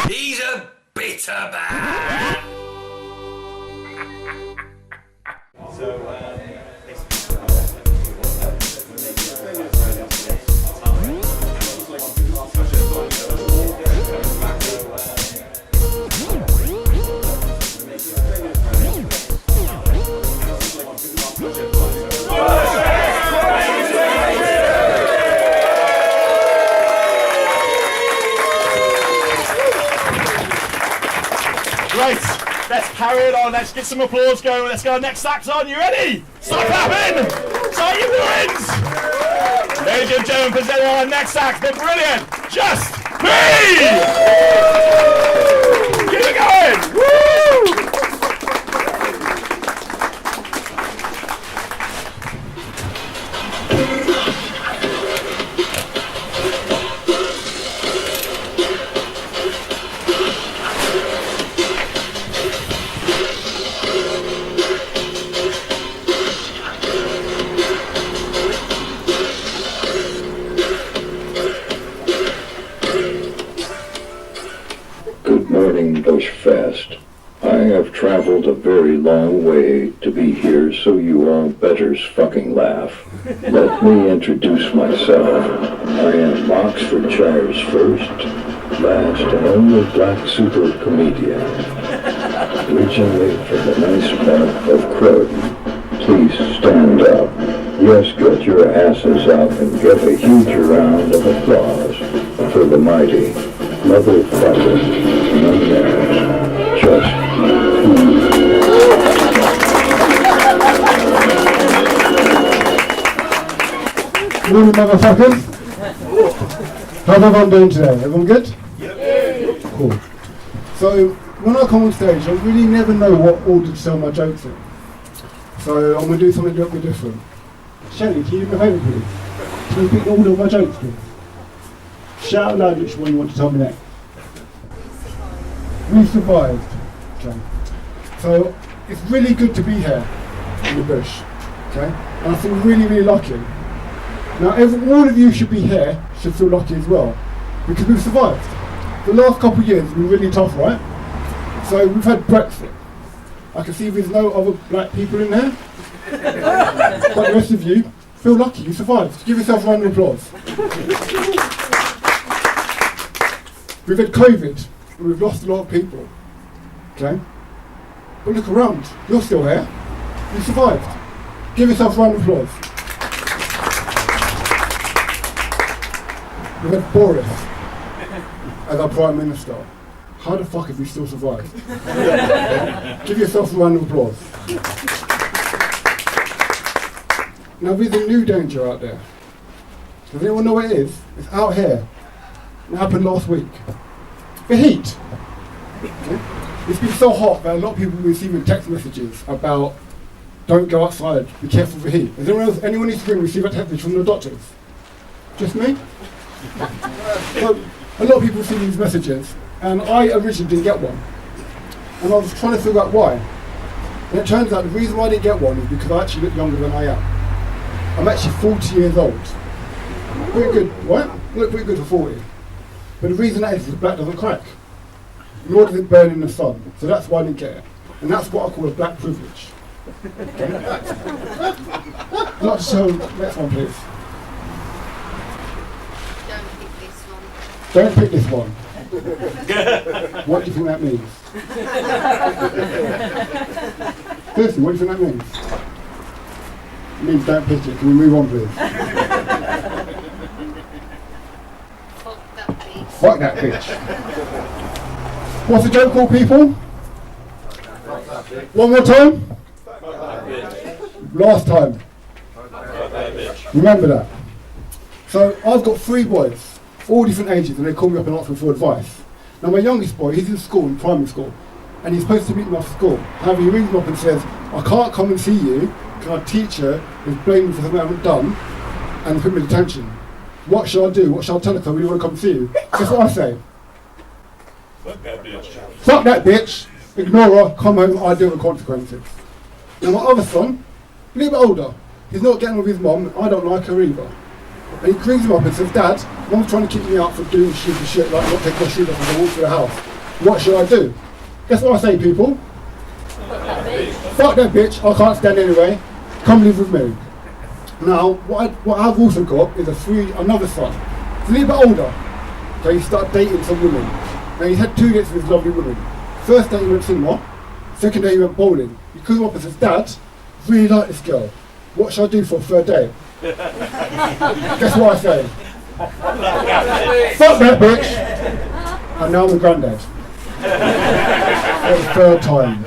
He's a bitter man. Right, let's carry it on. Let's get some applause going. Let's go. Next act's on. You ready? Start clapping. Start your wins. Ladies and gentlemen, presenting our next act, the brilliant JustP. Keep it going. Woo! Good morning, Bushfest. I have traveled a very long way to be here, so you all better fucking laugh. Let me introduce myself. I am Oxfordshire's first, last, and only black super comedian. Originally from the nice part of Croydon. Please stand up. Yes, get your asses up and give a huge round of applause for the mighty motherfucker known as JustP. Morning, motherfuckers. How's everyone doing today? Everyone good? Yep. Cool. So, when I come on stage, I really never know what order to tell my jokes in. So, I'm going to do something a little bit different. Shelley, can you do me a favour, please? Can you pick the order of my jokes, please? Shout out loud which one you want to tell me next. We survived. Okay. So, it's really good to be here in the bush. Okay? And I feel really, really lucky. Now, all of you should be here, should feel lucky as well, because we've survived. The last couple of years have been really tough, right? So we've had Brexit. I can see there's no other black people in there, but the rest of you feel lucky, you survived. Give yourself a round of applause. We've had COVID, and we've lost a lot of people, okay? But look around, you're still here, you survived. Give yourself a round of applause. We've had Boris as our Prime Minister. How the fuck have we still survived? Give yourself a round of applause. Now there's a new danger out there. Does anyone know what it is? It's out here. It happened last week. The heat. Okay? It's been so hot that a lot of people have been receiving text messages about don't go outside, be careful of the heat. Has anyone in this room received a text message from the doctors? Just me? So, a lot of people receive these messages, and I originally didn't get one. And I was trying to figure out why. And it turns out the reason why I didn't get one is because I actually look younger than I am. I'm actually 40 years old. Pretty good, right? I look pretty good for 40. But the reason that is the black doesn't crack. Nor does it burn in the sun. So that's why I didn't get it. And that's what I call a black privilege. Okay? Not so, next one please. Don't pick this one. What do you think that means? Firstly, what do you think that means? It means don't pick it. Can we move on, please? Fuck that bitch. What's the joke called, people? One more time? Last time. Remember that. So, I've got 3 boys. All different ages, and they call me up and ask me for advice. Now my youngest boy, he's in school, in primary school, and he's supposed to meet me after school. However, he rings me up and says, I can't come and see you, because our teacher is blaming me for something I haven't done, and put me in detention. What shall I do? What shall I tell her? I really want to come and see you. Guess what I say? Fuck that bitch. Fuck that bitch, ignore her, come home, I deal with consequences. Now my other son, a little bit older, he's not getting with his mum, I don't like her either. And he rings him up and says, Dad, Mum's trying to kick me out for doing stupid shit like not taking my shoes off as I walk through the house. What should I do? Guess what I say, people? Fuck that bitch, I can't stand anyway. Come live with me. Now, what I've also got is another son. He's a little bit older. So he started dating some women. Now he's had 2 dates with this lovely woman. First day he went cinema. Second day he went bowling. He called him up and says, Dad, really like this girl. What should I do for a 3rd date? Guess what I say? Fuck that bitch! And now I'm a granddad. For the 3rd time.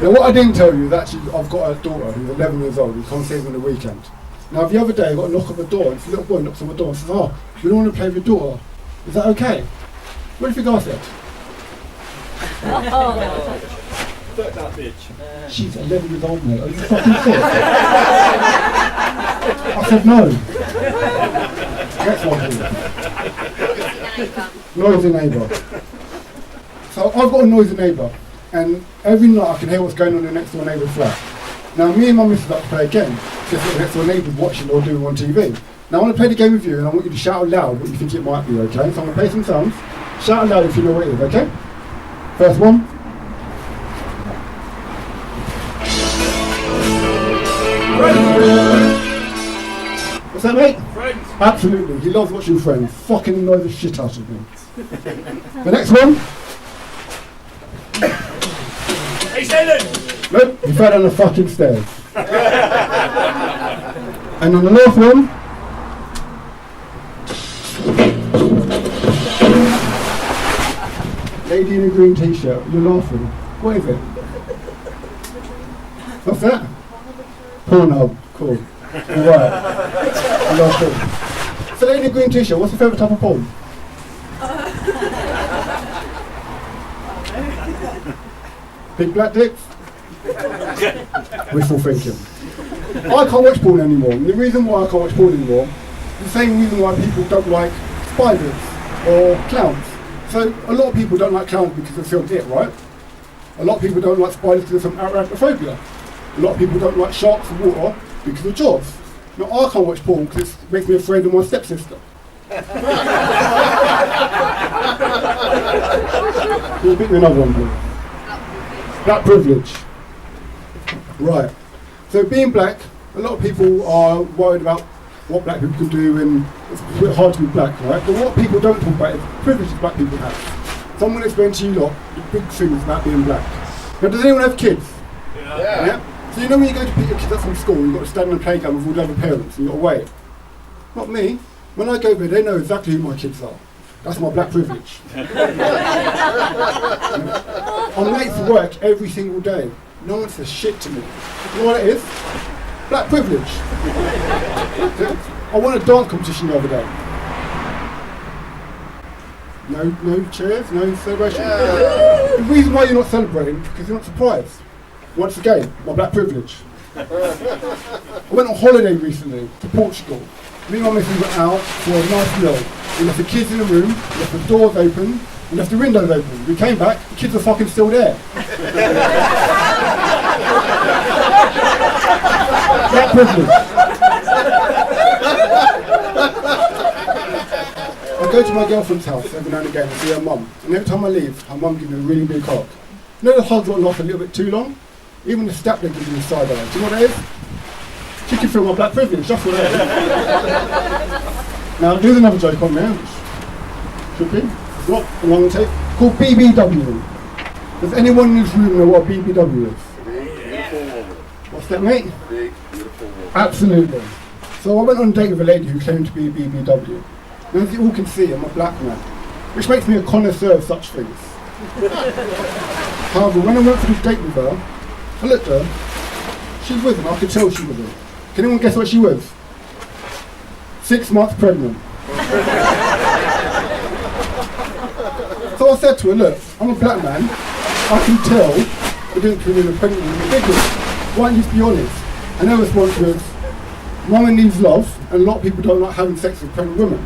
Now what I didn't tell you is actually I've got a daughter who's 11 years old who comes here on the weekend. Now the other day I got a knock on the door and this little boy knocks on the door and says, oh, we don't want to play with your daughter. Is that okay? What do you think I said? Fuck that bitch. She's 11 years old, mate. Are you fucking sick? I said no. Next one, please. Noisy neighbour. So I've got a noisy neighbour, and every night I can hear what's going on in the next door neighbour's flat. Now me and my missus like to play a game. Just what the next door neighbour's watching or doing on TV. Now I want to play the game with you, and I want you to shout out loud what you think it might be, okay? So I'm going to play some sounds. Shout out loud if you know what it is, okay? First one. What's that, mate? Friends. Absolutely. He loves watching Friends. Fucking annoys the shit out of me. The next one. Hey, Ellen! Nope, he fell down the fucking stairs. And on the last one. Lady in a green t-shirt. You're laughing. What is it? What's that? Pornhub. Cool. Alright. So lady in a green t-shirt, what's your favourite type of porn? Big black dicks? Wishful thinking. I can't watch porn anymore. And the reason why I can't watch porn anymore is the same reason why people don't like spiders or clowns. So a lot of people don't like clowns because of film It, right? A lot of people don't like spiders because of some arachnophobia. A lot of people don't like sharks and water because of Jaws. Now I can't watch porn because it makes me afraid of my stepsister. Can you pick me another one, please? Black privilege. Right. So being black, a lot of people are worried about what black people can do, and it's a bit hard to be black, right? But what people don't talk about is the privileges black people have. So I'm going to explain to you lot the big things about being black. Now, does anyone have kids? Yeah. So you know when you go to pick your kids up from school, you've got to stand in the playground with all the other parents, and you've got to wait. Not me. When I go there, they know exactly who my kids are. That's my black privilege. I'm late for work every single day. No one says shit to me. You know what it is? Black privilege. I won a dance competition the other day. No cheers, no celebration. The reason why you're not celebrating is because you're not surprised. Once again, my black privilege. I went on holiday recently to Portugal. Me and my missus went out for a nice meal. We left the kids in the room, we left the doors open, we left the windows open. We came back, the kids are fucking still there. Black privilege. I go to my girlfriend's house every now and again and see her mum. And every time I leave, her mum gives me a really big hug. You know the hugs won't last a little bit too long? Even the stapler gives me a side eye. Do you know what that is? She can feel my black privilege, that's what it is. Now, here's another joke on there, which should be, not a long tape, called BBW. Does anyone in this room know what a BBW is? What's that, mate? Big, beautiful woman. Absolutely. So I went on a date with a lady who claimed to be a BBW. Now, as you all can see, I'm a black man, which makes me a connoisseur of such things. However, when I went for this date with her, I looked at her, she was with him, I could tell she was with him. Can anyone guess what she was? 6 months pregnant. So I said to her, look, I'm a black man, I can tell you didn't feel you're pregnant with a big one. Why don't you just be honest? And her response was, Mama needs love, and a lot of people don't like having sex with pregnant women.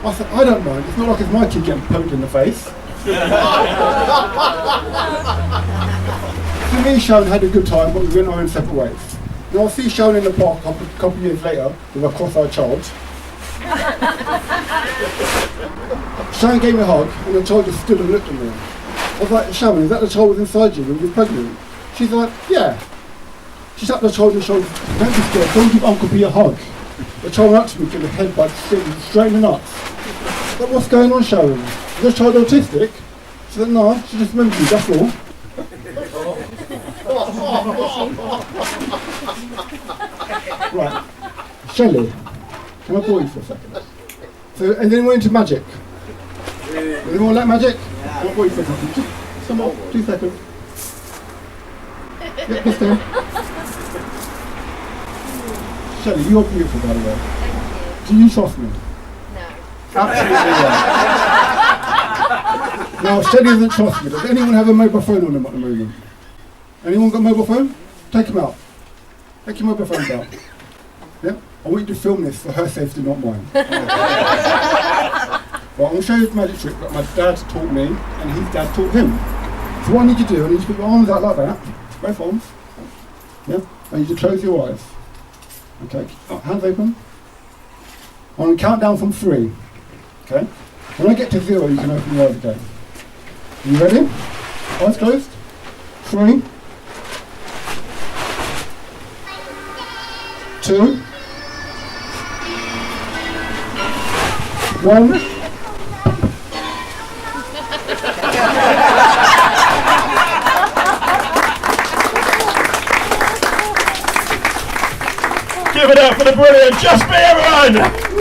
I said, I don't mind, it's not like it's my kid getting poked in the face. So me and Sharon had a good time, but we went our own separate ways. Now I'll see Sharon in the park a couple of years later with a cross-eyed child. Sharon gave me a hug, and the child just stood and looked at me. I was like, Sharon, is that the child was inside you when you were pregnant? She's like, yeah. She sat the child and showed, don't be scared, don't give Uncle B a hug. The child next to me gave a headbutt straight in the nuts. But what's going on, Sharon? Is this child autistic? She said, no, she just remembers you, that's all. Right, Shelley, can I bore you for a second? So, and then we're into magic. Anyone like magic? Can I bore you for a second? Just some more, 2 seconds. Yeah, just there. Shelley, you're beautiful, by the way. Thank Do you trust me? you. No. Absolutely right. Now, Shelley doesn't trust me. Does anyone have a mobile phone on them at the moment? Anyone got a mobile phone? Take them out. Take your mobile phones out. Yeah? I want you to film this for her safety, not mine. Well, I'm going to show you a magic trick that my dad taught me and his dad taught him. So what I need you to do, I need you to put your arms out like that. Both arms. Yeah? I need you to close your eyes. Okay, hands open. I'm going to count down from 3. Okay? When I get to 0, you can open your eyes again. Are you ready? Eyes closed. 3, 2, 1. Give it up for the brilliant JustP, everyone!